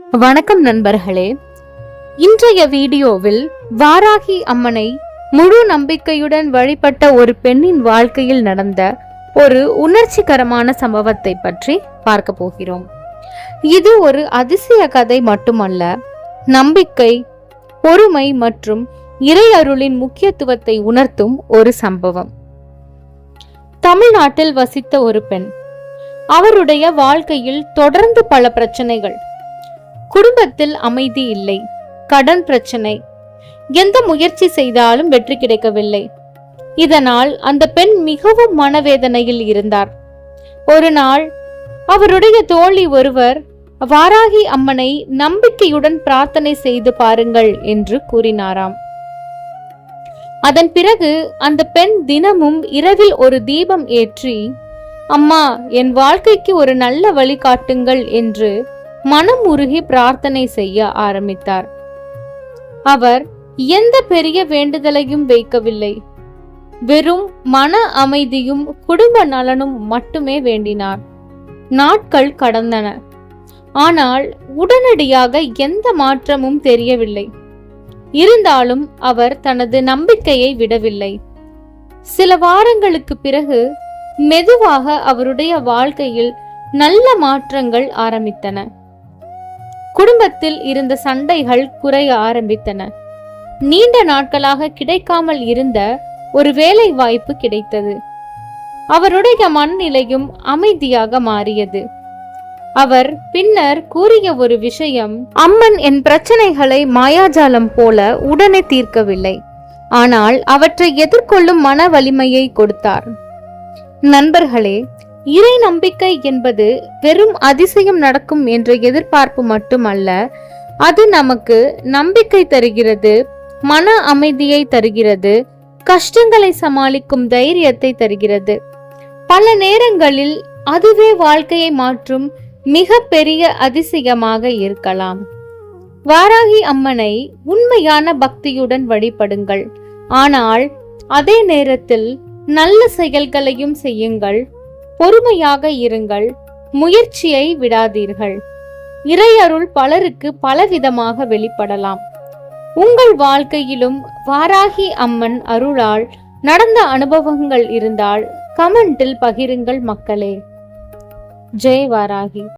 வணக்கம் நண்பர்களே. இன்றைய வீடியோவில் வாராகி அம்மனை முழு நம்பிக்கையுடன் வழிபட்ட ஒரு பெண்ணின் வாழ்க்கையில் நடந்த ஒரு உணர்ச்சிகரமான சம்பவத்தை பற்றி பார்க்க போகிறோம். இது ஒரு அதிசய கதை மட்டுமல்ல, நம்பிக்கை, பொறுமை மற்றும் இறை அருளின் முக்கியத்துவத்தை உணர்த்தும் ஒரு சம்பவம். தமிழ்நாட்டில் வசித்த ஒரு பெண். அவருடைய வாழ்க்கையில் தொடர்ந்து பல பிரச்சனைகள். குடும்பத்தில் அமைதி இல்லை, கடன் பிரச்சனை, எந்த முயற்சி செய்தாலும் வெற்றி கிடைக்கவில்லை. இதனால் அந்த பெண் மிகவும் மனவேதனையில் இருந்தார். ஒரு நாள் அவருடைய தோழி ஒருவர் வாராகி அம்மனை நம்பிக்கையுடன் பிரார்த்தனை செய்து பாருங்கள் என்று கூறினாராம். அதன் பிறகு அந்த பெண் தினமும் இரவில் ஒரு தீபம் ஏற்றி, அம்மா, என் வாழ்க்கைக்கு ஒரு நல்ல வழி காட்டுங்கள் என்று மனம் உருகி பிரார்த்தனை செய்ய ஆரம்பித்தார். அவர் எந்த பெரிய வேண்டுதலையும் வைக்கவில்லை, வெறும் மன அமைதியும் குடும்ப நலனும் மட்டுமே வேண்டினார். நாட்கள் கடந்தன. ஆனால் உடனடியாக எந்த மாற்றமும் தெரியவில்லை. இருந்தாலும் அவர் தனது நம்பிக்கையை விடவில்லை. சில வாரங்களுக்கு பிறகு மெதுவாக அவருடைய வாழ்க்கையில் நல்ல மாற்றங்கள் ஆரம்பித்தன. குடும்பத்தில் இருந்த சண்டைகள் குறைய ஆரம்பித்தன. நீண்ட நாட்களாக கிடைக்காமல் இருந்த ஒரு வேலை வாய்ப்பு கிடைத்தது. அவருடைய மனநிலையும் அமைதியாக மாறியது. அவர் பின்னர் கூறிய ஒரு விஷயம், அம்மன் என் பிரச்சனைகளை மாயாஜாலம் போல உடனே தீர்க்கவில்லை, ஆனால் அவற்றை எதிர்கொள்ளும் மன வலிமையை கொடுத்தார். நண்பர்களே, இறை நம்பிக்கை என்பது வெறும் அதிசயம் நடக்கும் என்ற எதிர்பார்ப்பு மட்டுமல்ல, அது நமக்கு நம்பிக்கை தருகிறது, மன அமைதியை தருகிறது, கஷ்டங்களை சமாளிக்கும் தைரியத்தை தருகிறது. பல நேரங்களில் அதுவே வாழ்க்கையை மாற்றும் மிக பெரிய அதிசயமாக இருக்கலாம். வாராகி அம்மனை உண்மையான பக்தியுடன் வழிபடுங்கள், ஆனால் அதே நேரத்தில் நல்ல செயல்களையும் செய்யுங்கள். பொறுமையாக இருங்கள், முயற்சியை விடாதீர்கள். இறை அருள் பலருக்கு பலவிதமாக வெளிப்படலாம். உங்கள் வாழ்க்கையிலும் வாராகி அம்மன் அருளால் நடந்த அனுபவங்கள் இருந்தால் கமெண்டில் பகிருங்கள் மக்களே. ஜெய் வாராகி.